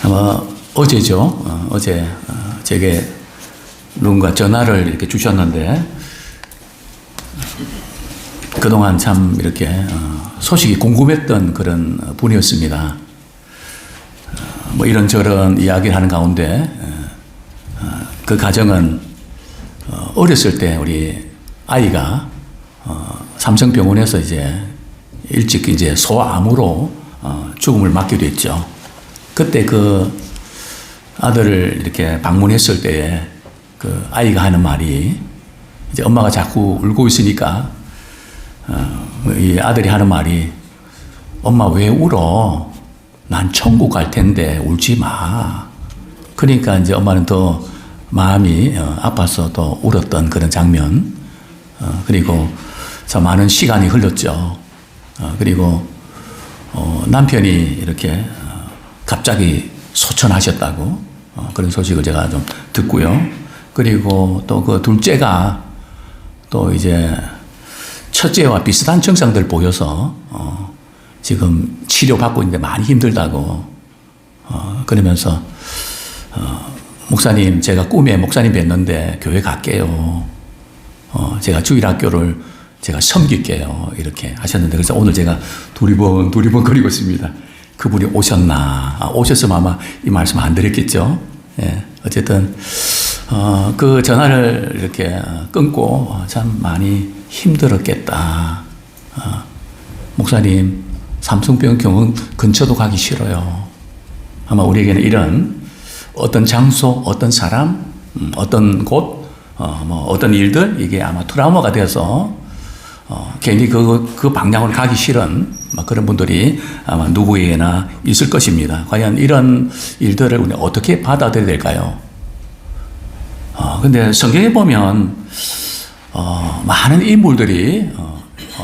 아마 어제죠. 어제 제게 누군가 전화를 이렇게 주셨는데 그동안 참 이렇게 소식이 궁금했던 그런 분이었습니다. 뭐 이런저런 이야기를 하는 가운데 그 가정은 어렸을 때 우리 아이가 삼성병원에서 이제 일찍 이제 소암으로 죽음을 맞게 됐죠. 그때 그 아들을 이렇게 방문했을 때에 그 아이가 하는 말이 이제 엄마가 자꾸 울고 있으니까 이 아들이 하는 말이 엄마 왜 울어? 난 천국 갈 텐데 울지 마. 그러니까 이제 엄마는 더 마음이 아파서 또 울었던 그런 장면. 그리고 참 많은 시간이 흘렀죠. 그리고 남편이 이렇게 갑자기 소천하셨다고 그런 소식을 제가 좀 듣고요. 그리고 또 그 둘째가 또 이제 첫째와 비슷한 증상들 보여서 지금 치료받고 있는데 많이 힘들다고 그러면서 목사님 제가 꿈에 목사님 뵀는데 교회 갈게요. 제가 주일학교를 제가 섬길게요. 이렇게 하셨는데 그래서 오늘 제가 두리번 거리고 있습니다. 그분이 오셨나? 오셨으면 아마 이 말씀 안 드렸겠죠. 예, 어쨌든 그 전화를 이렇게 끊고 참 많이 힘들었겠다. 목사님 삼성병원 근처도 가기 싫어요. 아마 우리에게는 이런 어떤 장소, 어떤 사람, 어떤 곳, 뭐 어떤 일들 이게 아마 트라우마가 돼서 괜히 그 방향으로 가기 싫은 그런 분들이 아마 누구에게나 있을 것입니다. 과연 이런 일들을 우리가 어떻게 받아들여야 될까요? 근데 성경에 보면 많은 인물들이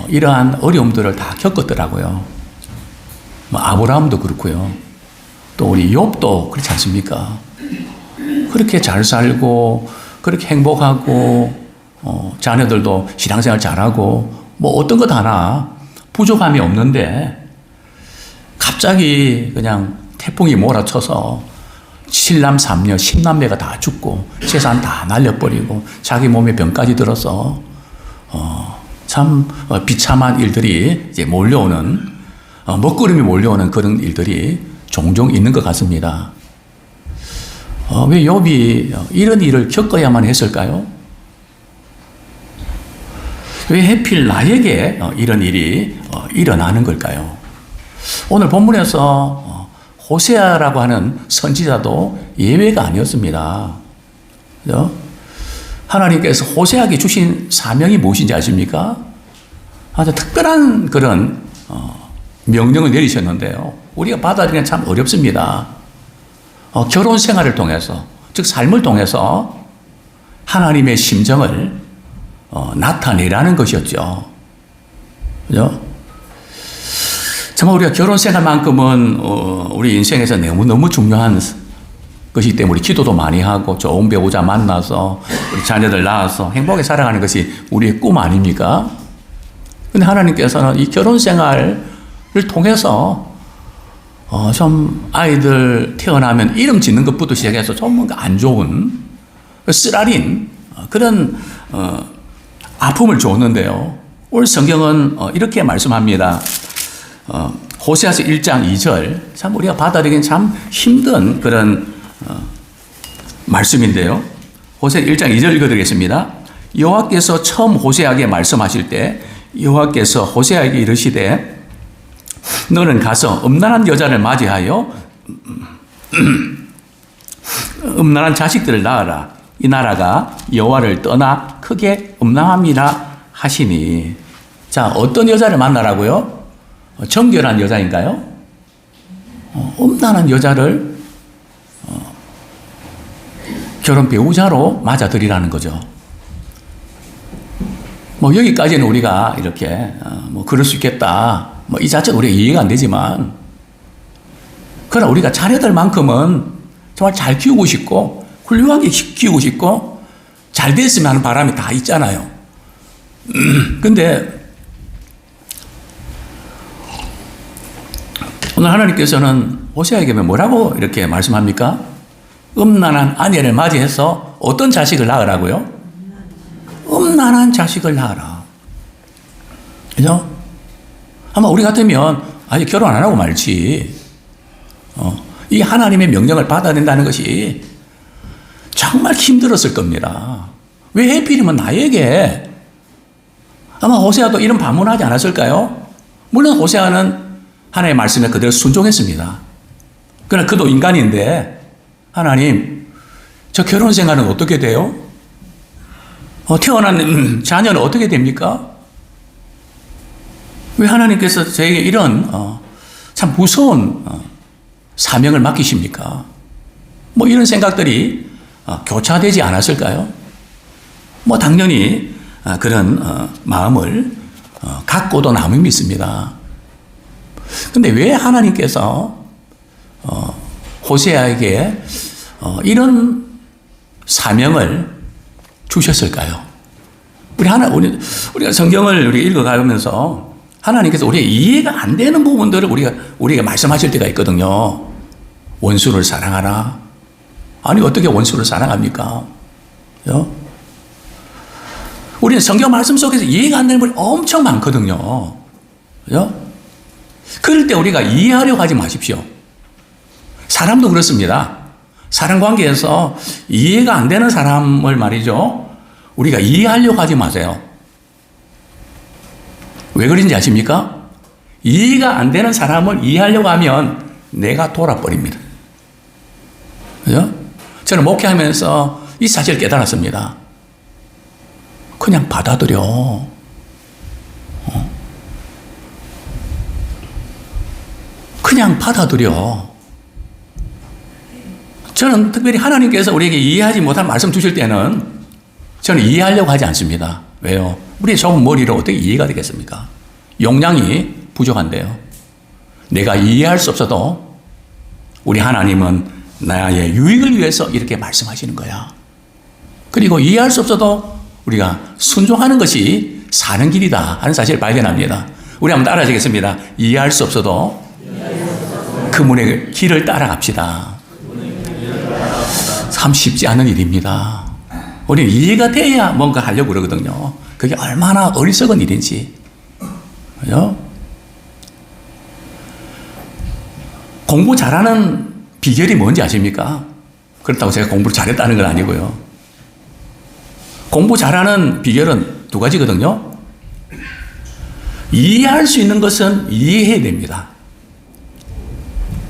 이러한 어려움들을 다 겪었더라고요. 아브라함도 그렇고요. 또 우리 욥도 그렇지 않습니까? 그렇게 잘 살고 그렇게 행복하고 자녀들도 신앙생활 잘하고 뭐 어떤 것 하나 부족함이 없는데 갑자기 그냥 태풍이 몰아쳐서 7남 3녀 10남매가 다 죽고 재산 다 날려버리고 자기 몸에 병까지 들어서 참 비참한 일들이 이제 몰려오는 먹구름이 몰려오는 그런 일들이 종종 있는 것 같습니다. 왜 욥이 이런 일을 겪어야만 했을까요? 왜 하필 나에게 이런 일이 일어나는 걸까요? 오늘 본문에서 호세아라고 하는 선지자도 예외가 아니었습니다. 그죠? 하나님께서 호세아에게 주신 사명이 무엇인지 아십니까? 아주 특별한 그런 명령을 내리셨는데요. 우리가 받아들이기는 참 어렵습니다. 결혼 생활을 통해서, 즉 삶을 통해서 하나님의 심정을 나타내라는 것이었죠. 그죠? 정말 우리가 결혼 생활만큼은 우리 인생에서 너무 중요한 것이기 때문에 우리 기도도 많이 하고 좋은 배우자 만나서 우리 자녀들 낳아서 행복하게 살아가는 것이 우리의 꿈 아닙니까? 근데 하나님께서는 이 결혼 생활을 통해서 좀 아이들 태어나면 이름 짓는 것부터 시작해서 좀 뭔가 안 좋은 쓰라린 그런 아픔을 줬는데요. 오늘 성경은 이렇게 말씀합니다. 호세아서 1장 2절 참 우리가 받아들이기는 참 힘든 그런 말씀인데요. 호세아 1장 2절 읽어드리겠습니다. 여호와께서 처음 호세아에게 말씀하실 때 여호와께서 호세아에게 이르시되 너는 가서 음란한 여자를 맞이하여 음란한 자식들을 낳아라. 이 나라가 여호와를 떠나 크게 음란함이라 하시니. 자, 어떤 여자를 만나라고요? 정결한 여자인가요? 음란한 여자를 결혼 배우자로 맞아들이라는 거죠. 뭐 여기까지는 우리가 이렇게 뭐 그럴 수 있겠다. 뭐 이 자체가 우리가 이해가 안 되지만 그러나 우리가 자녀들만큼은 정말 잘 키우고 싶고 훌륭하게 키우고 싶고 잘 됐으면 하는 바람이 다 있잖아요. 근데 오늘 하나님께서는 호세아에게 뭐라고 이렇게 말씀합니까? 음란한 아내를 맞이해서 어떤 자식을 낳으라고요? 음란한 자식을 낳으라. 그죠? 아마 우리 같으면 아직 결혼 안 하고 말지. 이 하나님의 명령을 받아야 된다는 것이 정말 힘들었을 겁니다. 왜 하필이면 나에게? 아마 호세아도 이런 반문하지 않았을까요? 물론 호세아는 하나님의 말씀에 그대로 순종했습니다. 그러나 그도 인간인데 하나님, 저 결혼 생활은 어떻게 돼요? 태어난 자녀는 어떻게 됩니까? 왜 하나님께서 저에게 이런 참 무서운 사명을 맡기십니까? 뭐 이런 생각들이 교차되지 않았을까요? 뭐 당연히 그런 마음을 갖고도 남을 믿습니다. 근데 왜 하나님께서 호세아에게 이런 사명을 주셨을까요? 우리가 성경을 읽어가면서 하나님께서 우리가 이해가 안 되는 부분들을 우리가 말씀하실 때가 있거든요. 원수를 사랑하라. 아니, 어떻게 원수를 사랑합니까? 우리는 성경 말씀 속에서 이해가 안 되는 부분이 엄청 많거든요. 그럴 때 우리가 이해하려고 하지 마십시오. 사람도 그렇습니다. 사람 관계에서 이해가 안 되는 사람을 말이죠. 우리가 이해하려고 하지 마세요. 왜 그런지 아십니까? 이해가 안 되는 사람을 이해하려고 하면 내가 돌아버립니다. 그죠? 저는 목회하면서 이 사실을 깨달았습니다. 그냥 받아들여. 그냥 받아들여. 저는 특별히 하나님께서 우리에게 이해하지 못한 말씀 주실 때는 저는 이해하려고 하지 않습니다. 왜요? 우리의 좁은 머리로 어떻게 이해가 되겠습니까? 용량이 부족한데요. 내가 이해할 수 없어도 우리 하나님은 나의 유익을 위해서 이렇게 말씀하시는 거야. 그리고 이해할 수 없어도 우리가 순종하는 것이 사는 길이다 하는 사실을 발견합니다. 우리 한번 따라하시겠습니다. 이해할 수 없어도 그분의 길을 따라갑시다. 참 쉽지 않은 일입니다. 우리는 이해가 돼야 뭔가 하려고 그러거든요. 그게 얼마나 어리석은 일인지. 그죠? 공부 잘하는 비결이 뭔지 아십니까? 그렇다고 제가 공부를 잘했다는 건 아니고요. 공부 잘하는 비결은 두 가지거든요. 이해할 수 있는 것은 이해해야 됩니다.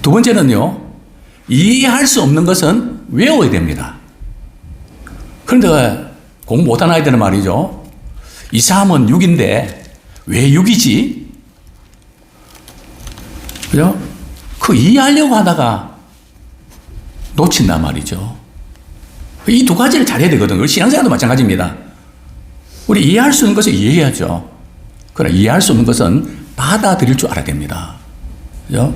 두 번째는요, 이해할 수 없는 것은 외워야 됩니다. 그런데 공부 못하는 아이들은 말이죠. 2, 3은 6인데 왜 6이지? 그죠? 그 이해하려고 하다가 놓친단 말이죠. 이 두 가지를 잘해야 되거든요. 우리 신앙생활도 마찬가지입니다. 우리 이해할 수 있는 것을 이해해야죠. 그러나 이해할 수 없는 것은 받아들일 줄 알아야 됩니다. 그죠?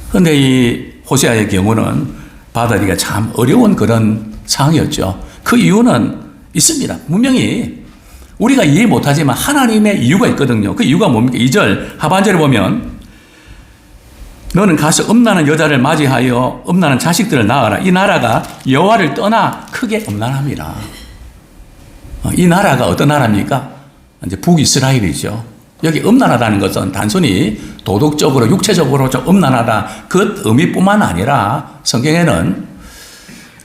그런데 이 호세아의 경우는 받아들이기가 참 어려운 그런 상황이었죠. 그 이유는 있습니다. 분명히 우리가 이해 못하지만 하나님의 이유가 있거든요. 그 이유가 뭡니까? 2절 하반절에 보면 너는 가서 음란한 여자를 맞이하여 음란한 자식들을 낳아라. 이 나라가 여호와를 떠나 크게 음란합니다. 이 나라가 어떤 나라입니까? 이제 북이스라엘이죠. 여기 음란하다는 것은 단순히 도덕적으로 육체적으로 좀 음란하다 그 의미뿐만 아니라 성경에는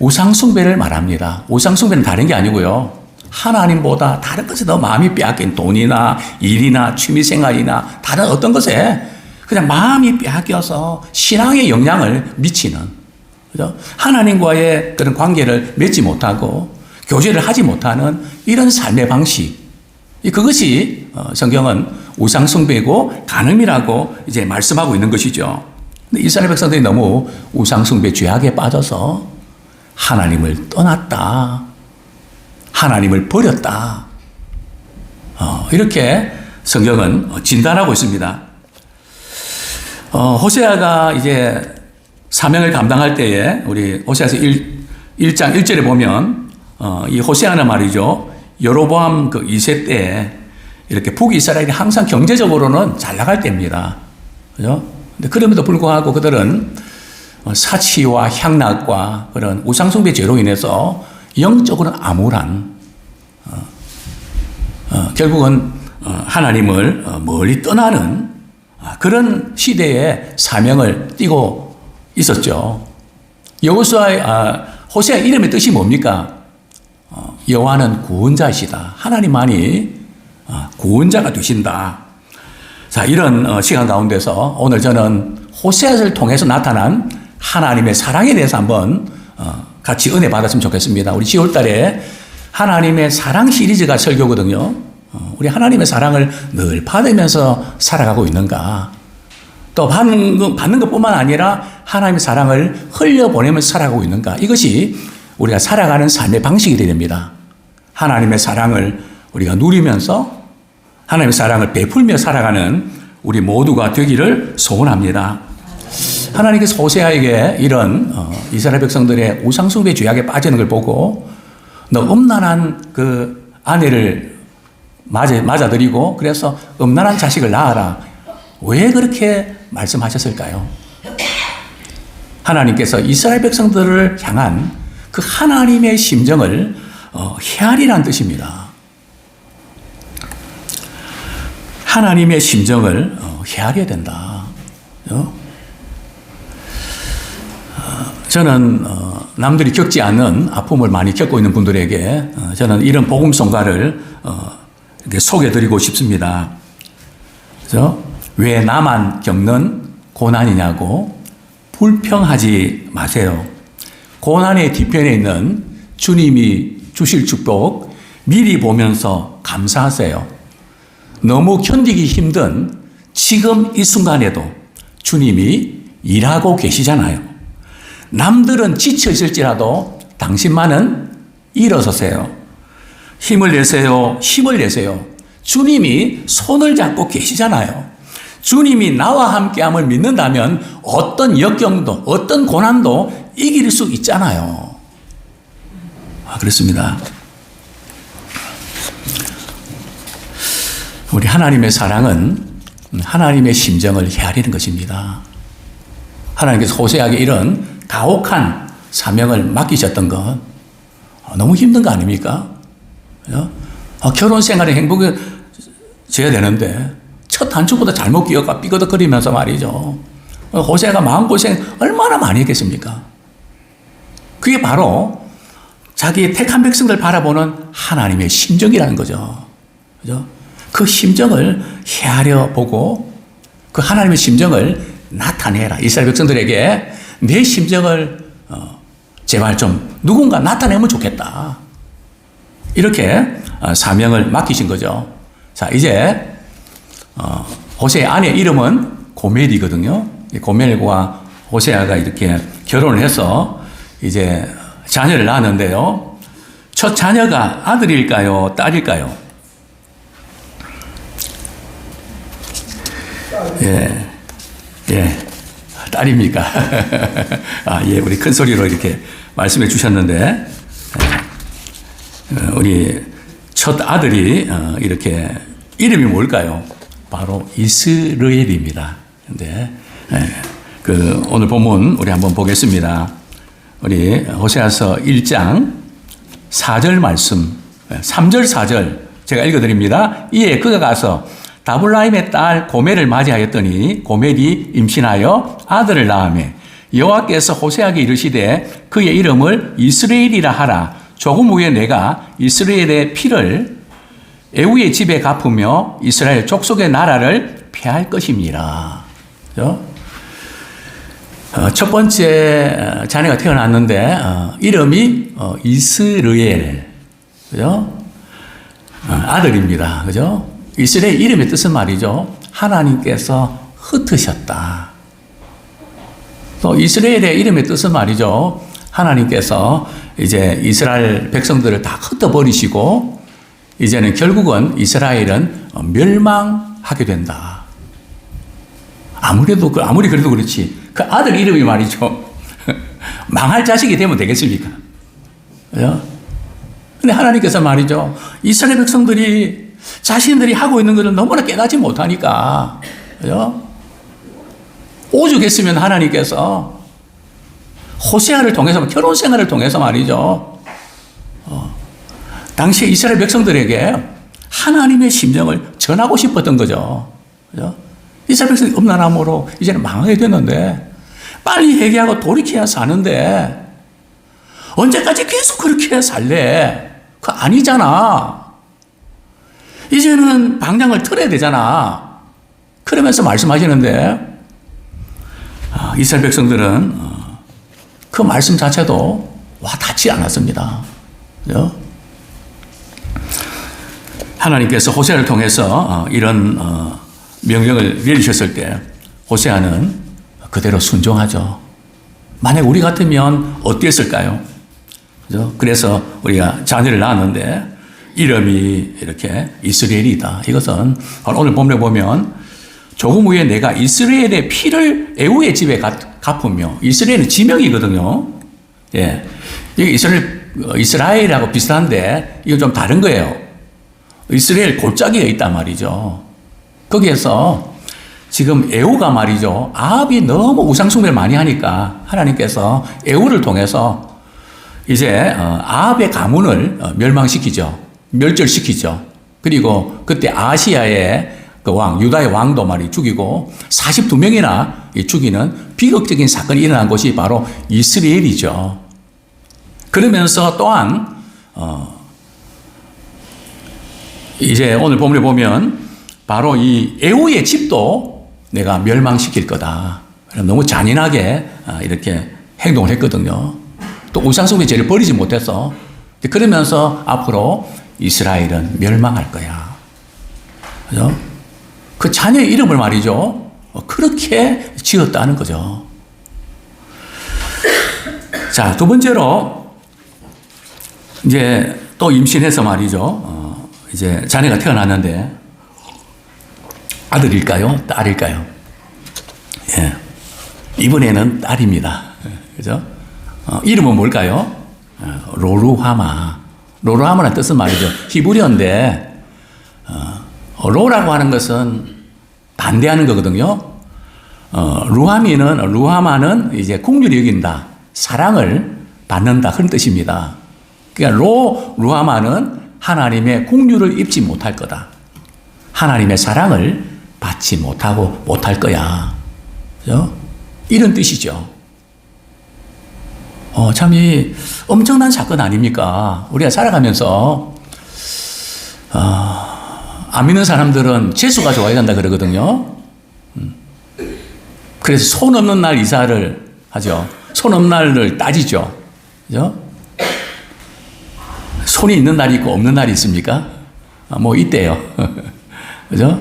우상숭배를 말합니다. 우상숭배는 다른 게 아니고요. 하나님보다 다른 것에 더 마음이 빼앗긴 돈이나 일이나 취미생활이나 다른 어떤 것에 그냥 마음이 빼앗겨서 신앙에 영향을 미치는, 그죠? 하나님과의 그런 관계를 맺지 못하고 교제를 하지 못하는 이런 삶의 방식. 그것이 성경은 우상숭배고 간음이라고 이제 말씀하고 있는 것이죠. 근데 이스라엘 백성들이 너무 우상숭배 죄악에 빠져서 하나님을 떠났다. 하나님을 버렸다. 이렇게 성경은 진단하고 있습니다. 호세아가 이제 사명을 감당할 때에 우리 호세아서 1장 1절에 보면 이 호세아는 말이죠. 여로보암 그 2세 때 이렇게 북이스라엘이 항상 경제적으로는 잘 나갈 때입니다. 그죠? 근데 그럼에도 불구하고 그들은 사치와 향락과 그런 우상숭배 죄로 인해서 영적으로는 암울한, 결국은 하나님을 멀리 떠나는 그런 시대에 사명을 띠고 있었죠. 호세아 이름의 뜻이 뭡니까? 여호와는 구원자이시다. 하나님만이 구원자가 되신다. 자, 이런 시간 가운데서 오늘 저는 호세아를 통해서 나타난 하나님의 사랑에 대해서 한번 같이 은혜 받았으면 좋겠습니다. 우리 10월 달에 하나님의 사랑 시리즈가 설교거든요. 우리 하나님의 사랑을 늘 받으면서 살아가고 있는가? 또 받는 것뿐만 아니라 하나님의 사랑을 흘려보내면서 살아가고 있는가? 이것이 우리가 살아가는 삶의 방식이 되야 됩니다. 하나님의 사랑을 우리가 누리면서 하나님의 사랑을 베풀며 살아가는 우리 모두가 되기를 소원합니다. 하나님께서 호세아에게 이런 이스라엘 백성들의 우상숭배 죄악에 빠지는 걸 보고 너 음란한 그 아내를 맞아들이고 그래서 음란한 자식을 낳아라. 왜 그렇게 말씀하셨을까요? 하나님께서 이스라엘 백성들을 향한 그 하나님의 심정을 헤아리라는 뜻입니다. 하나님의 심정을 헤아려야 된다. 저는 남들이 겪지 않는 아픔을 많이 겪고 있는 분들에게 저는 이런 복음성가를 이렇게 소개해드리고 싶습니다. 그래서 왜 나만 겪는 고난이냐고 불평하지 마세요. 고난의 뒤편에 있는 주님이 주실 축복 미리 보면서 감사하세요. 너무 견디기 힘든 지금 이 순간에도 주님이 일하고 계시잖아요. 남들은 지쳐 있을지라도 당신만은 일어서세요. 힘을 내세요. 힘을 내세요. 주님이 손을 잡고 계시잖아요. 주님이 나와 함께함을 믿는다면 어떤 역경도 어떤 고난도 이길 수 있잖아요. 그렇습니다. 우리 하나님의 사랑은 하나님의 심정을 헤아리는 것입니다. 하나님께서 호세아에게 이런 가혹한 사명을 맡기셨던 건 너무 힘든 거 아닙니까? 결혼 생활에 행복해져야 되는데 첫 단추보다 잘못 삐거덕거리면서 말이죠. 호세아가 마음고생 얼마나 많이 했겠습니까? 그게 바로 자기의 택한 백성들 바라보는 하나님의 심정이라는 거죠. 그죠? 그 심정을 헤아려 보고 그 하나님의 심정을 나타내라. 이스라엘 백성들에게 내 심정을 제발 좀 누군가 나타내면 좋겠다. 이렇게 사명을 맡기신 거죠. 자, 이제 호세아 아내 이름은 고멜이거든요. 고멜과 호세아가 이렇게 결혼을 해서 이제 자녀를 낳았는데요. 첫 자녀가 아들일까요? 딸일까요? 예, 딸입니까? 예, 우리 큰 소리로 이렇게 말씀해 주셨는데, 우리 첫 아들이 이렇게 이름이 뭘까요? 바로 이스라엘입니다. 근데 오늘 본문 우리 한번 보겠습니다. 우리 호세아서 1장 4절 말씀, 3절 4절 제가 읽어드립니다. 이에 그가 가서 다블라임의 딸 고멜을 맞이하였더니 고멜이 임신하여 아들을 낳으며 여호와께서 호세아에게 이르시되 그의 이름을 이스라엘이라 하라. 조금 후에 내가 이스라엘의 피를 에우의 집에 갚으며 이스라엘 족속의 나라를 폐할 것입니다. 그렇죠? 첫 번째 자녀가 태어났는데 이름이 이스라엘, 그죠? 아들입니다. 그죠? 이스라엘 이름의 뜻은 말이죠. 하나님께서 흩으셨다. 또 이스라엘의 이름의 뜻은 말이죠. 하나님께서 이제 이스라엘 백성들을 다 흩어버리시고 이제는 결국은 이스라엘은 멸망하게 된다. 아무리 그래도 그렇지. 그 아들 이름이 말이죠. 망할 자식이 되면 되겠습니까? 그죠? 근데 하나님께서 말이죠. 이스라엘 백성들이 자신들이 하고 있는 것을 너무나 깨닫지 못하니까, 그죠? 오죽했으면 하나님께서 호세아를 통해서, 결혼 생활을 통해서 말이죠. 당시 이스라엘 백성들에게 하나님의 심정을 전하고 싶었던 거죠. 그죠? 이스라엘 백성이 음란함으로 이제는 망하게 됐는데 빨리 회개하고 돌이켜야 사는데 언제까지 계속 그렇게 살래? 그거 아니잖아. 이제는 방향을 틀어야 되잖아. 그러면서 말씀하시는데 이스라엘 백성들은 그 말씀 자체도 와닿지 않았습니다. 그죠? 하나님께서 호세아를 통해서 이런 명령을 내리셨을 때 호세아는 그대로 순종하죠. 만약 우리 같으면 어땠을까요? 그죠? 그래서 우리가 자녀를 낳았는데 이름이 이렇게 이스라엘이다. 이것은 오늘 본문에 보면 조금 후에 내가 이스라엘의 피를 에후의 집에 갚으며, 이스라엘은 지명이거든요. 예. 이게 이스라엘하고 비슷한데 이건 좀 다른 거예요. 이스라엘 골짜기가 있단 말이죠. 거기에서 지금 에후가 말이죠. 아합이 너무 우상숭배를 많이 하니까 하나님께서 에후를 통해서 이제 아합의 가문을 멸망시키죠. 멸절시키죠. 그리고 그때 아시아의 그 왕, 유다의 왕도 말이 죽이고 42명이나 죽이는 비극적인 사건이 일어난 곳이 바로 이스라엘이죠. 그러면서 또한 이제 오늘 본문에 보면 바로 이 에후의 집도 내가 멸망시킬 거다. 너무 잔인하게 이렇게 행동을 했거든요. 또 우상숭배 죄를 버리지 못해서 그러면서 앞으로 이스라엘은 멸망할 거야. 그죠? 그 자녀의 이름을 말이죠. 그렇게 지었다는 거죠. 자, 두 번째로 이제 또 임신해서 말이죠. 이제 자녀가 태어났는데 아들일까요? 딸일까요? 예. 이번에는 딸입니다. 그죠? 이름은 뭘까요? 로루하마. 로루하마라는 뜻은 말이죠. 히브리어인데, 로라고 하는 것은 반대하는 거거든요. 루하마는 이제 긍휼히 여긴다. 사랑을 받는다. 그런 뜻입니다. 그러니까 루하마는 하나님의 긍휼을 입지 못할 거다. 하나님의 사랑을 받지 못할 거야. 그죠? 이런 뜻이죠. 참 이 엄청난 사건 아닙니까? 우리가 살아가면서 안 믿는 사람들은 재수가 좋아야 된다 그러거든요. 그래서 손 없는 날 이사를 하죠. 손 없는 날을 따지죠. 그죠? 손이 있는 날이 있고 없는 날이 있습니까? 뭐 있대요. 그죠?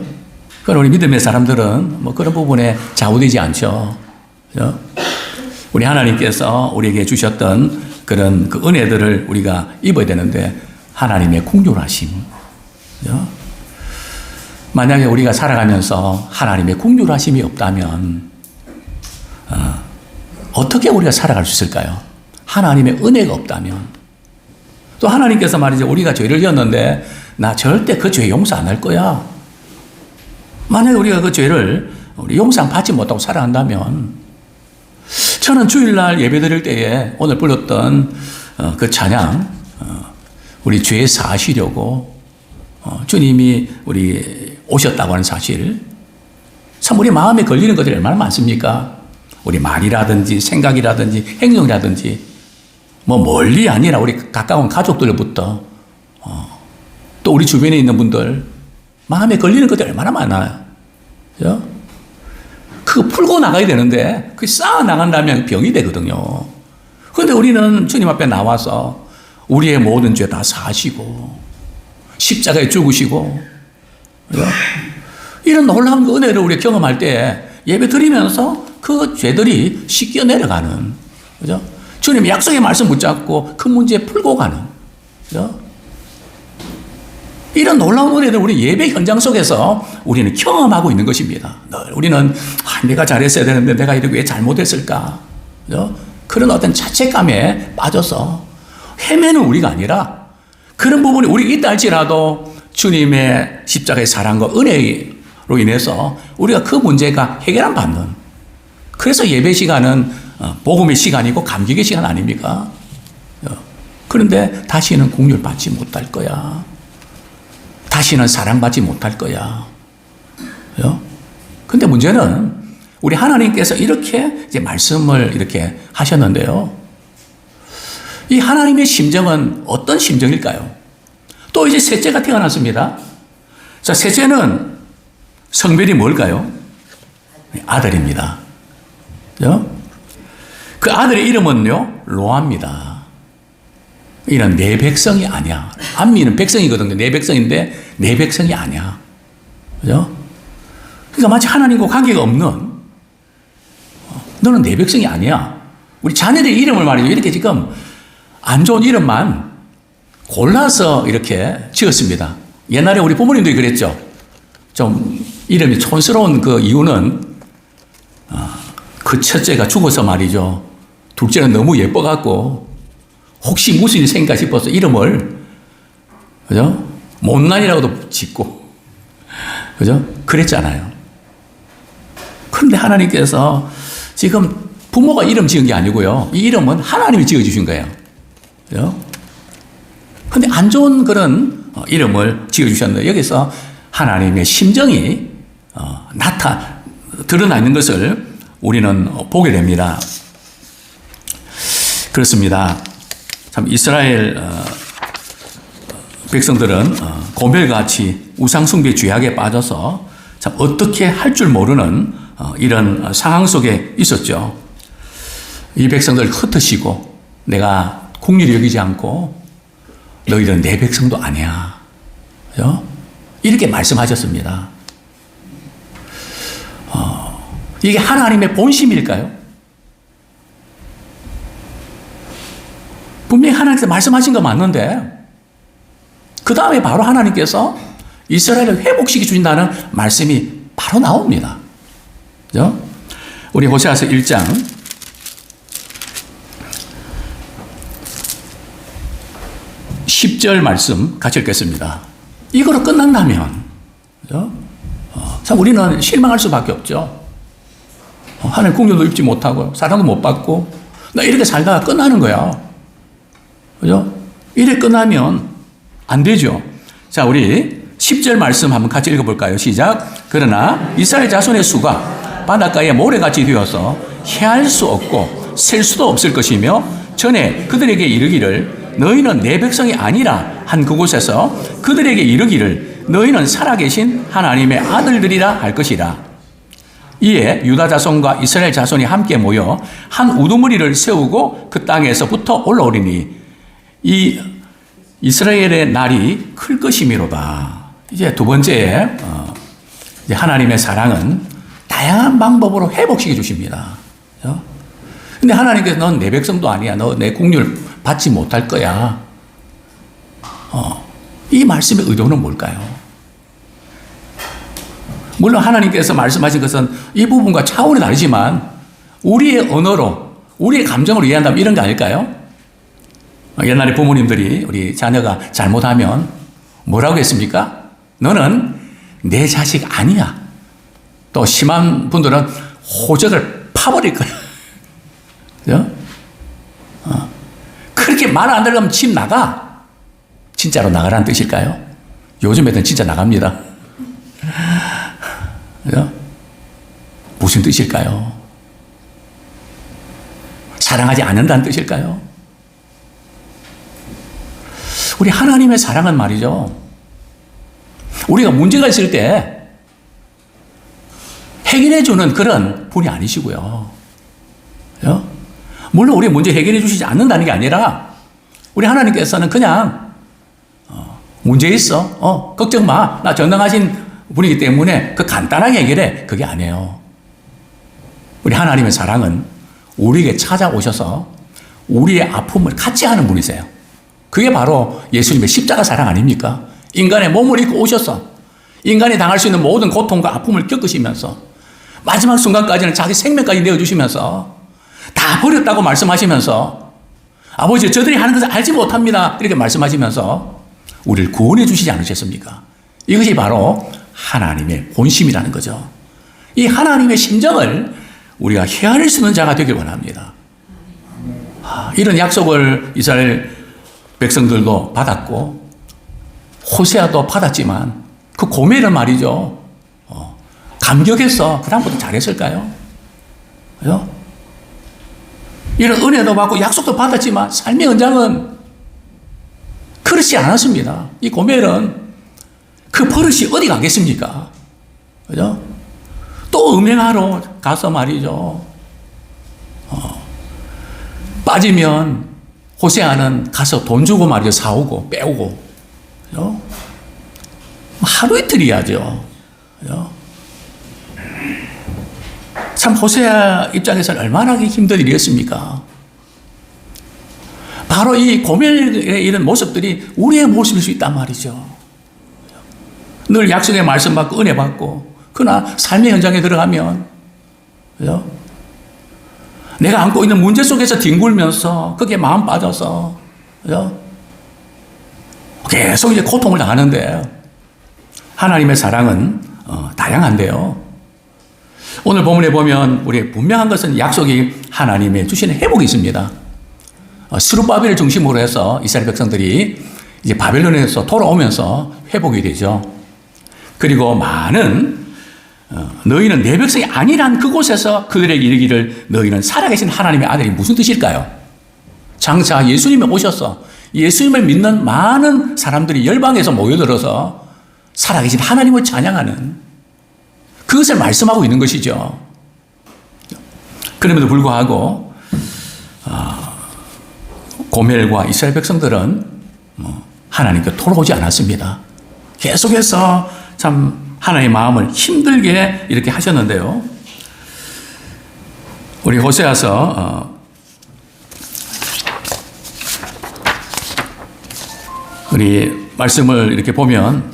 그럼 우리 믿음의 사람들은 뭐 그런 부분에 좌우되지 않죠. 그죠? 우리 하나님께서 우리에게 주셨던 그런 그 은혜들을 우리가 입어야 되는데 하나님의 긍휼하심. 그죠? 만약에 우리가 살아가면서 하나님의 긍휼하심이 없다면 어떻게 우리가 살아갈 수 있을까요? 하나님의 은혜가 없다면. 또 하나님께서 말이죠. 우리가 죄를 지었는데 나 절대 그 죄 용서 안 할 거야. 만약에 우리가 그 죄를 우리 용서받지 못하고 살아간다면 저는 주일날 예배 드릴 때에 오늘 불렀던 그 찬양 우리 죄 사시려고 주님이 우리 오셨다고 하는 사실 참 우리 마음에 걸리는 것들이 얼마나 많습니까? 우리 말이라든지 생각이라든지 행동이라든지 뭐 멀리 아니라 우리 가까운 가족들부터 또 우리 주변에 있는 분들 마음에 걸리는 것들이 얼마나 많아요. 그죠? 그거 풀고 나가야 되는데 그게 쌓아 나간다면 병이 되거든요. 그런데 우리는 주님 앞에 나와서 우리의 모든 죄 다 사시고 십자가에 죽으시고 그죠? 이런 놀라운 그 은혜를 우리가 경험할 때 예배 드리면서 그 죄들이 씻겨 내려가는 그죠? 주님의 약속의 말씀 붙잡고 그 문제 풀고 가는 그죠? 이런 놀라운 은혜를 우리 예배 현장 속에서 우리는 경험하고 있는 것입니다. 우리는 내가 잘했어야 되는데 내가 이렇게 왜 잘못했을까? 그죠? 그런 어떤 자책감에 빠져서 헤매는 우리가 아니라 그런 부분이 우리 있다 할지라도 주님의 십자가의 사랑과 은혜로 인해서 우리가 그 문제가 해결 안 받는 그래서 예배 시간은 복음의 시간이고 감격의 시간 아닙니까? 그런데 다시는 공률받지 못할 거야. 다시는 사랑받지 못할 거야. 근데 문제는 우리 하나님께서 이렇게 이제 말씀을 이렇게 하셨는데요. 이 하나님의 심정은 어떤 심정일까요? 또 이제 셋째가 태어났습니다. 자, 셋째는 성별이 뭘까요? 아들입니다. 그 아들의 이름은요, 로아입니다. 이는 내 백성이 아니야. 암미는 백성이거든요. 내 백성인데 내 백성이 아니야. 그죠? 그러니까 마치 하나님과 관계가 없는, 너는 내 백성이 아니야. 우리 자녀들의 이름을 말이죠. 이렇게 지금 안 좋은 이름만 골라서 이렇게 지었습니다. 옛날에 우리 부모님들이 그랬죠. 좀 이름이 촌스러운 그 이유는 그 첫째가 죽어서 말이죠. 둘째는 너무 예뻐갖고 혹시 무슨 일이 생길까 싶어서 이름을, 그죠? 못난이라고도 짓고, 그죠? 그랬잖아요. 그런데 하나님께서 지금 부모가 이름 지은 게 아니고요. 이 이름은 하나님이 지어주신 거예요. 그죠? 근데 안 좋은 그런 이름을 지어주셨는데 여기서 하나님의 심정이 드러나 있는 것을 우리는 보게 됩니다. 그렇습니다. 참 이스라엘 백성들은 고멜같이 우상숭배 죄악에 빠져서 참 어떻게 할 줄 모르는 이런 상황 속에 있었죠. 이 백성들 흩으시고 내가 국리를 여기지 않고 너희들은 내 백성도 아니야. 그죠? 이렇게 말씀하셨습니다. 이게 하나님의 본심일까요? 분명히 하나님께서 말씀하신 거 맞는데 그 다음에 바로 하나님께서 이스라엘을 회복시켜 주신다는 말씀이 바로 나옵니다. 그죠? 우리 호세아서 1장 10절 말씀 같이 읽겠습니다. 이거로 끝난다면, 그죠? 참 우리는 실망할 수밖에 없죠. 하나님 국률도 입지 못하고 사랑도 못 받고 나 이렇게 살다가 끝나는 거야. 그죠? 이래 끝나면 안 되죠. 자, 우리 10절 말씀 한번 같이 읽어볼까요? 시작. 그러나 이스라엘 자손의 수가 바닷가에 모래같이 되어서 헤할 수 없고 셀 수도 없을 것이며 전에 그들에게 이르기를 너희는 내 백성이 아니라 한 그곳에서 그들에게 이르기를 너희는 살아계신 하나님의 아들들이라 할 것이라. 이에 유다 자손과 이스라엘 자손이 함께 모여 한 우두머리를 세우고 그 땅에서부터 올라오리니 이 이스라엘의 날이 클 것이미로다. 이제 두 번째, 이제 하나님의 사랑은 다양한 방법으로 회복시켜 주십니다. 근데 하나님께서 넌 내 백성도 아니야. 너 내 국률 받지 못할 거야. 이 말씀의 의도는 뭘까요? 물론 하나님께서 말씀하신 것은 이 부분과 차원이 다르지만 우리의 언어로, 우리의 감정으로 이해한다면 이런 거 아닐까요? 옛날에 부모님들이 우리 자녀가 잘못하면 뭐라고 했습니까? 너는 내 자식 아니야. 또 심한 분들은 호적을 파버릴 거야. 그죠? 그렇게 말 안 들으면 집 나가. 진짜로 나가라는 뜻일까요? 요즘 애들은 진짜 나갑니다. 그죠? 무슨 뜻일까요? 사랑하지 않는다는 뜻일까요? 우리 하나님의 사랑은 말이죠. 우리가 문제가 있을 때 해결해주는 그런 분이 아니시고요. 그죠? 물론 우리 문제 해결해 주시지 않는다는 게 아니라 우리 하나님께서는 그냥 문제 있어. 걱정 마. 나 전능하신 분이기 때문에 그 간단하게 해결해. 그게 아니에요. 우리 하나님의 사랑은 우리에게 찾아오셔서 우리의 아픔을 같이 하는 분이세요. 그게 바로 예수님의 십자가 사랑 아닙니까? 인간의 몸을 입고 오셔서 인간이 당할 수 있는 모든 고통과 아픔을 겪으시면서 마지막 순간까지는 자기 생명까지 내어주시면서 다 버렸다고 말씀하시면서 아버지 저들이 하는 것을 알지 못합니다. 이렇게 말씀하시면서 우리를 구원해 주시지 않으셨습니까? 이것이 바로 하나님의 본심이라는 거죠. 이 하나님의 심정을 우리가 헤아릴 수 있는 자가 되길 원합니다. 이런 약속을 이스라엘 백성들도 받았고 호세아도 받았지만 그 고멜은 말이죠. 감격해서 그다음부터 잘했을까요? 그죠? 이런 은혜도 받고 약속도 받았지만 삶의 현장은 그렇지 않았습니다. 이 고멜은 그 버릇이 어디 가겠습니까? 그죠? 또 음행하러 가서 말이죠. 빠지면 호세아는 가서 돈 주고 말이죠. 사오고 빼오고. 그죠? 하루 이틀 이야죠. 그죠? 참 호세아 입장에서는 얼마나 힘든 일이었습니까? 바로 이 고멜의 이런 모습들이 우리의 모습일 수 있단 말이죠. 늘 약속의 말씀 받고 은혜 받고 그러나 삶의 현장에 들어가면 그죠? 내가 안고 있는 문제 속에서 뒹굴면서 그게 마음 빠져서 그죠? 계속 이제 고통을 당하는데 하나님의 사랑은 다양한데요. 오늘 본문에 보면 우리 분명한 것은 약속이 하나님의 주시는 회복이 있습니다. 스룹바벨을 중심으로 해서 이스라엘 백성들이 이제 바벨론에서 돌아오면서 회복이 되죠. 그리고 많은 너희는 내 백성이 아니란 그곳에서 그들에게 이르기를 너희는 살아계신 하나님의 아들이 무슨 뜻일까요? 장차 예수님이 오셔서 예수님을 믿는 많은 사람들이 열방에서 모여들어서 살아계신 하나님을 찬양하는 그것을 말씀하고 있는 것이죠. 그럼에도 불구하고 고멜과 이스라엘 백성들은 하나님께 돌아오지 않았습니다. 계속해서 참 하나님의 마음을 힘들게 이렇게 하셨는데요. 우리 호세아서 우리 말씀을 이렇게 보면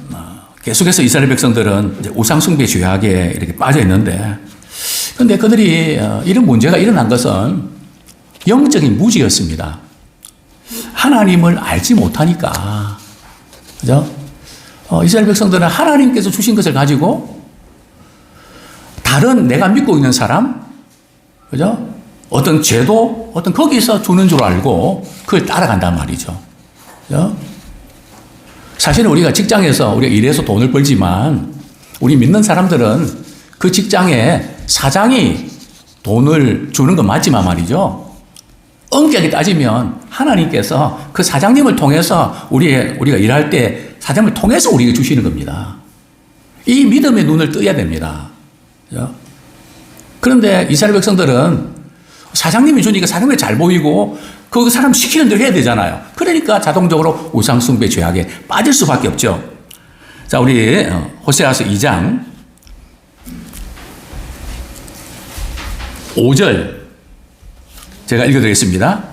계속해서 이스라엘 백성들은 우상숭배 죄악에 이렇게 빠져 있는데, 그런데 그들이 이런 문제가 일어난 것은 영적인 무지였습니다. 하나님을 알지 못하니까, 그죠? 이스라엘 백성들은 하나님께서 주신 것을 가지고 다른 내가 믿고 있는 사람, 그죠? 어떤 제도, 어떤 거기서 주는 줄 알고 그걸 따라간단 말이죠. 그죠? 사실은 우리가 직장에서 우리가 일해서 돈을 벌지만 우리 믿는 사람들은 그 직장에 사장이 돈을 주는 건 맞지만 말이죠. 엄격히 따지면 하나님께서 그 사장님을 통해서 우리가 일할 때 사장님을 통해서 우리에게 주시는 겁니다. 이 믿음의 눈을 떠야 됩니다. 그죠? 그런데 이스라엘 백성들은 사장님이 주니까 사장님이 잘 보이고 그 사람 시키는 대로 해야 되잖아요. 그러니까 자동적으로 우상숭배 죄악에 빠질 수밖에 없죠. 자, 우리 호세아서 2장 5절 제가 읽어드리겠습니다.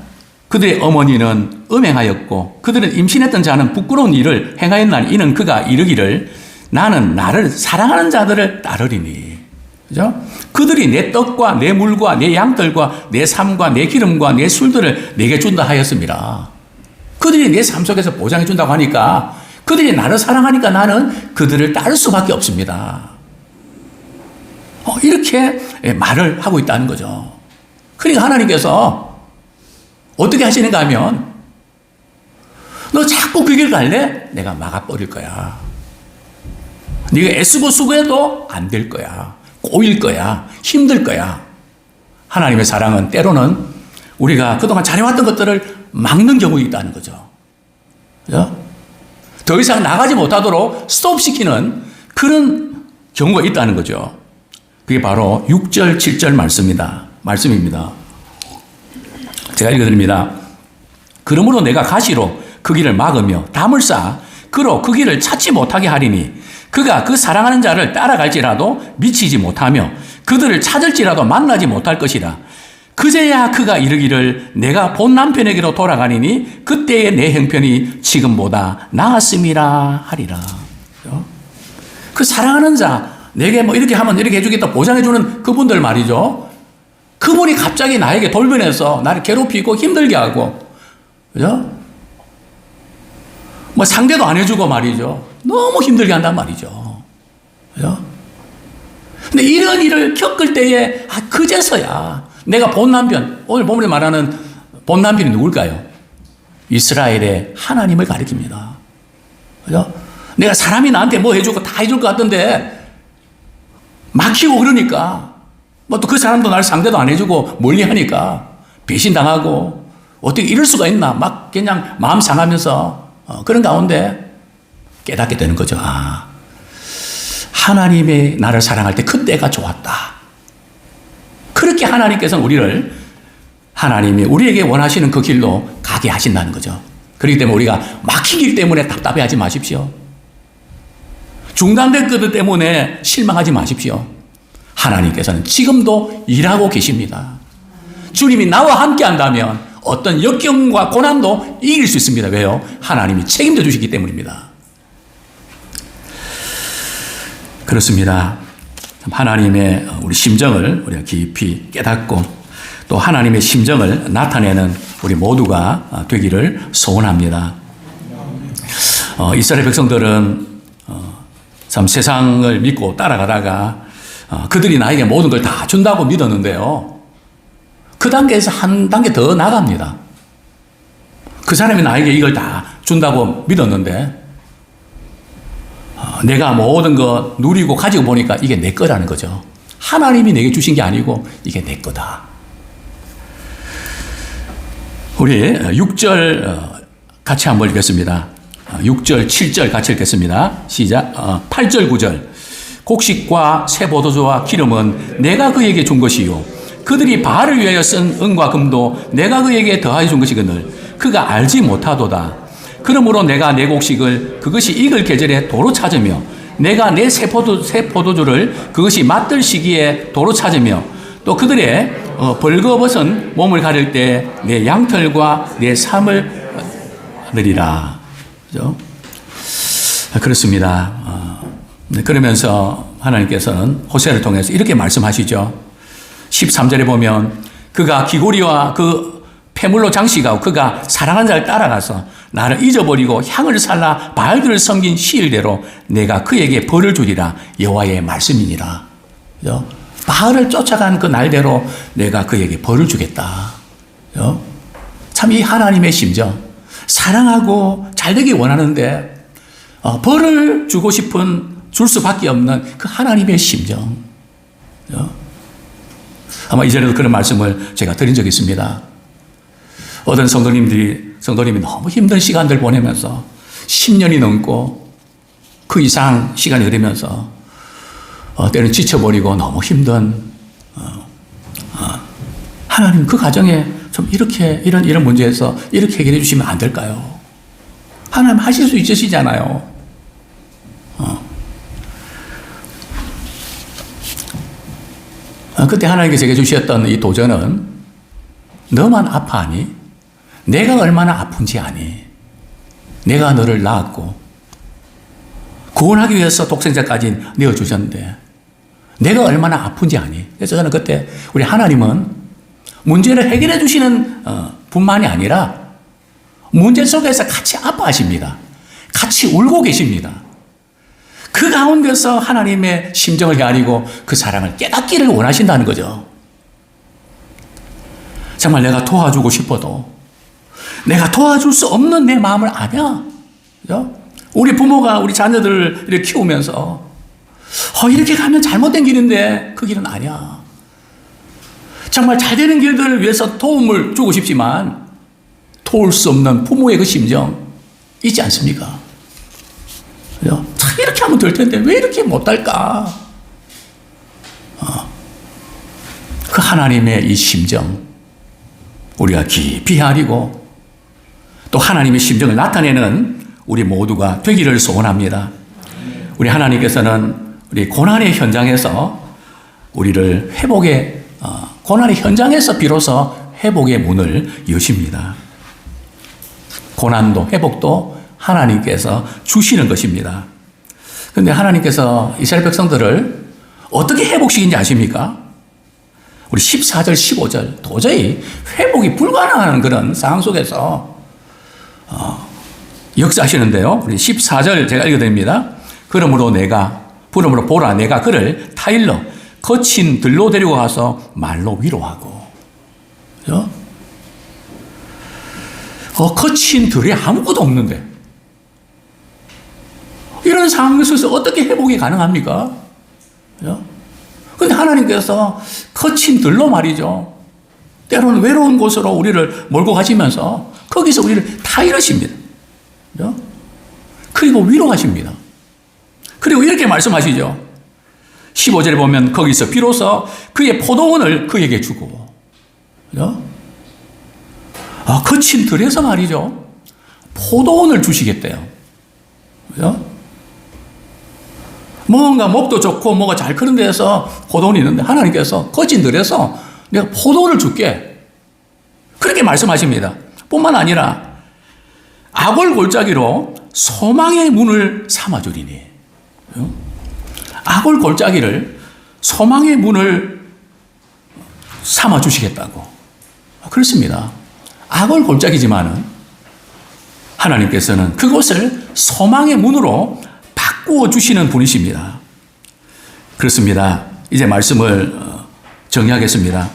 그들의 어머니는 음행하였고 그들은 임신했던 자는 부끄러운 일을 행하였나니 이는 그가 이르기를 나는 나를 사랑하는 자들을 따르리니. 그죠? 그들이 내 떡과 내 물과 내 양들과 내 삶과 내 기름과 내 술들을 내게 준다 하였습니다. 그들이 내 삶 속에서 보장해 준다고 하니까 그들이 나를 사랑하니까 나는 그들을 따를 수밖에 없습니다. 이렇게 말을 하고 있다는 거죠. 그러니까 하나님께서 어떻게 하시는가 하면 너 자꾸 그 길 갈래? 내가 막아버릴 거야. 네가 애쓰고 수고해도 안 될 거야. 꼬일 거야. 힘들 거야. 하나님의 사랑은 때로는 우리가 그동안 잘해왔던 것들을 막는 경우가 있다는 거죠. 그죠? 더 이상 나가지 못하도록 스톱시키는 그런 경우가 있다는 거죠. 그게 바로 6절, 7절 말씀입니다. 제가 읽어드립니다. 그러므로 내가 가시로 그 길을 막으며 담을 쌓아 그로 그 길을 찾지 못하게 하리니 그가 그 사랑하는 자를 따라갈지라도 미치지 못하며 그들을 찾을지라도 만나지 못할 것이라. 그제야 그가 이르기를 내가 본 남편에게로 돌아가니니 그때의 내 형편이 지금보다 나았음이라 하리라. 그 사랑하는 자, 내게 뭐 이렇게 하면 이렇게 해주겠다 보장해주는 그분들 말이죠. 그분이 갑자기 나에게 돌변해서 나를 괴롭히고 힘들게 하고, 그죠? 뭐 상대도 안 해주고 말이죠. 너무 힘들게 한단 말이죠. 그죠? 근데 이런 일을 겪을 때에 그제서야 내가 본 남편, 오늘 본문에 말하는 본 남편이 누굴까요? 이스라엘의 하나님을 가리킵니다. 그죠? 내가 사람이 나한테 뭐 해주고 다 해줄 것 같던데 막히고 그러니까 뭐 또 그 사람도 날 상대도 안 해주고 멀리 하니까 배신당하고 어떻게 이럴 수가 있나 막 그냥 마음 상하면서 그런 가운데 깨닫게 되는 거죠. 하나님이 나를 사랑할 때 그때가 좋았다. 그렇게 하나님께서는 우리를 하나님이 우리에게 원하시는 그 길로 가게 하신다는 거죠. 그렇기 때문에 우리가 막힌 길 때문에 답답해하지 마십시오. 중단된 것 때문에 실망하지 마십시오. 하나님께서는 지금도 일하고 계십니다. 주님이 나와 함께 한다면 어떤 역경과 고난도 이길 수 있습니다. 왜요? 하나님이 책임져 주시기 때문입니다. 그렇습니다. 하나님의 우리 심정을 우리가 깊이 깨닫고 또 하나님의 심정을 나타내는 우리 모두가 되기를 소원합니다. 이스라엘 백성들은 참 세상을 믿고 따라가다가 그들이 나에게 모든 걸 다 준다고 믿었는데요. 그 단계에서 한 단계 더 나갑니다. 그 사람이 나에게 이걸 다 준다고 믿었는데 내가 모든 거 누리고 가지고 보니까 이게 내 거라는 거죠. 하나님이 내게 주신 게 아니고 이게 내 거다. 우리 6절 같이 한번 읽겠습니다. 6절, 7절 같이 읽겠습니다. 시작. 8절, 9절. 곡식과 새 포도주와 기름은 내가 그에게 준 것이요 그들이 바알을 위하여 쓴 은과 금도 내가 그에게 더하여 준 것이거늘 그가 알지 못하도다. 그러므로 내가 내 곡식을 그것이 익을 계절에 도로 찾으며 내가 내 새 포도주를 그것이 맞들 시기에 도로 찾으며 또 그들의 벌거벗은 몸을 가릴 때 내 양털과 내 삶을 느리라. 그죠? 그렇습니다. 그러면서 하나님께서는 호세아를 통해서 이렇게 말씀하시죠. 13절에 보면 그가 기고리와 그 폐물로 장식하고 그가 사랑한 자를 따라가서 나를 잊어버리고 향을 살라 바알들을 섬긴 시일대로 내가 그에게 벌을 주리라 여호와의 말씀이니라. 그죠? 바알을 쫓아간 그 날대로 내가 그에게 벌을 주겠다. 참 이 하나님의 심정, 사랑하고 잘되기 원하는데 벌을 주고 싶은 줄 수밖에 없는 그 하나님의 심정. 아마 이전에도 그런 말씀을 제가 드린 적이 있습니다. 어떤 성도님이 너무 힘든 시간들 보내면서 10년이 넘고 그 이상 시간이 흐르면서 때는 지쳐버리고 너무 힘든 하나님 그 가정에 좀 이렇게 이런 문제에서 이렇게 해결해 주시면 안 될까요? 하나님 하실 수 있으시잖아요. 그때 하나님께서 제게 주셨던 이 도전은 너만 아파하니? 내가 얼마나 아픈지 아니? 내가 너를 낳았고 구원하기 위해서 독생자까지 내어주셨는데 내가 얼마나 아픈지 아니? 그래서 저는 그때 우리 하나님은 문제를 해결해 주시는 뿐만이 아니라 문제 속에서 같이 아파하십니다. 같이 울고 계십니다. 그 가운데서 하나님의 심정을 헤아리고 그 사랑을 깨닫기를 원하신다는 거죠. 정말 내가 도와주고 싶어도 내가 도와줄 수 없는 내 마음을 아냐? 그죠? 우리 부모가 우리 자녀들을 이렇게 키우면서 이렇게 가면 잘못된 길인데 그 길은 아니야. 정말 잘 되는 길들을 위해서 도움을 주고 싶지만 도울 수 없는 부모의 그 심정 있지 않습니까? 그죠? 참 이렇게 하면 될 텐데 왜 이렇게 못할까? 그 하나님의 이 심정 우리가 깊이 헤아리고 또 하나님의 심정을 나타내는 우리 모두가 되기를 소원합니다. 우리 하나님께서는 우리 고난의 현장에서 우리를 회복의 고난의 현장에서 비로소 회복의 문을 여십니다. 고난도 회복도 하나님께서 주시는 것입니다. 그런데 하나님께서 이스라엘 백성들을 어떻게 회복시킨지 아십니까? 우리 14절, 15절 도저히 회복이 불가능한 그런 상황 속에서 역사하시는데요. 우리 14절 제가 읽어드립니다. 그러므로 보라 내가 그를 타일러 거친 들로 데리고 가서 말로 위로하고. 그죠? 거친 들에 아무것도 없는데. 이런 상황에서 어떻게 회복이 가능합니까? 그죠? 근데 하나님께서 거친 들로 말이죠. 때로는 외로운 곳으로 우리를 몰고 가시면서 거기서 우리를 타이르십니다. 그죠? 그리고 위로하십니다. 그리고 이렇게 말씀하시죠. 15절에 보면 거기서 비로소 그의 포도원을 그에게 주고. 그죠? 거친 들에서 말이죠. 포도원을 주시겠대요. 그죠? 뭔가 목도 좋고 뭐가 잘 크는 데서 포도원이 있는데 하나님께서 거친 들에서 내가 포도원을 줄게. 그렇게 말씀하십니다. 뿐만 아니라 악을 골짜기로 소망의 문을 삼아주리니. 악을 골짜기를 소망의 문을 삼아주시겠다고. 그렇습니다. 악을 골짜기지만은 하나님께서는 그곳을 소망의 문으로 바꾸어 주시는 분이십니다. 그렇습니다. 이제 말씀을 정리하겠습니다.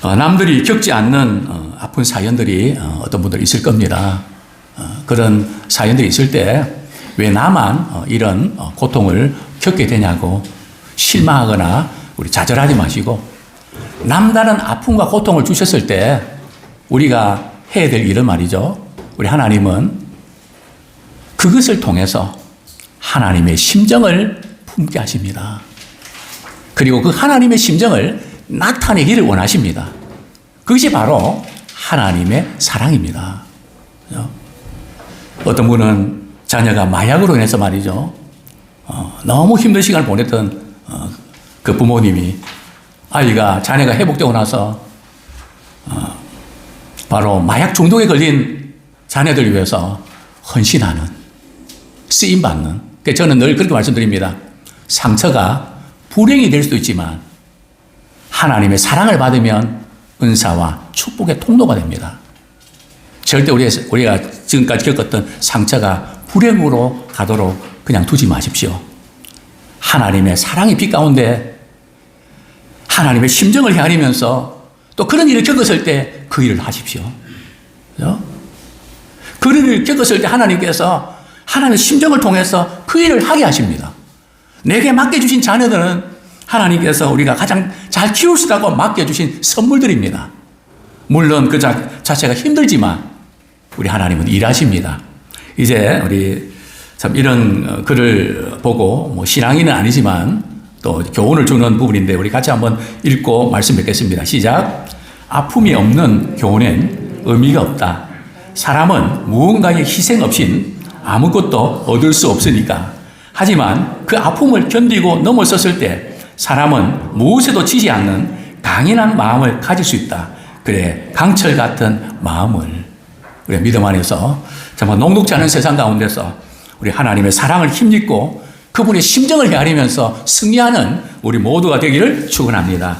남들이 겪지 않는 아픈 사연들이 어떤 분들 있을 겁니다. 그런 사연들이 있을 때 왜 나만 이런 고통을 겪게 되냐고 실망하거나 우리 좌절하지 마시고 남다른 아픔과 고통을 주셨을 때 우리가 해야 될 일은 말이죠. 우리 하나님은 그것을 통해서 하나님의 심정을 품게 하십니다. 그리고 그 하나님의 심정을 나타내기를 원하십니다. 그것이 바로 하나님의 사랑입니다. 어떤 분은 자녀가 마약으로 인해서 말이죠. 너무 힘든 시간을 보냈던 그 부모님이 자녀가 회복되고 나서 바로 마약 중독에 걸린 자녀들을 위해서 헌신하는, 쓰임받는. 저는 늘 그렇게 말씀드립니다. 상처가 불행이 될 수도 있지만 하나님의 사랑을 받으면 은사와 축복의 통로가 됩니다. 절대 우리가 지금까지 겪었던 상처가 불행으로 가도록 그냥 두지 마십시오. 하나님의 사랑의 빛 가운데 하나님의 심정을 헤아리면서 또 그런 일을 겪었을 때 그 일을 하십시오. 그죠? 그런 일을 겪었을 때 하나님께서 하나님의 심정을 통해서 그 일을 하게 하십니다. 내게 맡겨주신 자녀들은 하나님께서 우리가 가장 잘 키울 수 있다고 맡겨주신 선물들입니다. 물론 그 자체가 힘들지만 우리 하나님은 일하십니다. 이제 우리 참 이런 글을 보고 신앙인은 아니지만 또 교훈을 주는 부분인데 우리 같이 한번 읽고 말씀 뵙겠습니다. 시작. 아픔이 없는 교훈엔 의미가 없다. 사람은 무언가의 희생 없인 아무것도 얻을 수 없으니까. 하지만 그 아픔을 견디고 넘어섰을 때 사람은 무엇에도 지지 않는 강인한 마음을 가질 수 있다. 그래, 강철 같은 마음을. 우리 믿음 안에서 정말 녹록지 않은 세상 가운데서 우리 하나님의 사랑을 힘입고 그분의 심정을 헤아리면서 승리하는 우리 모두가 되기를 축원합니다.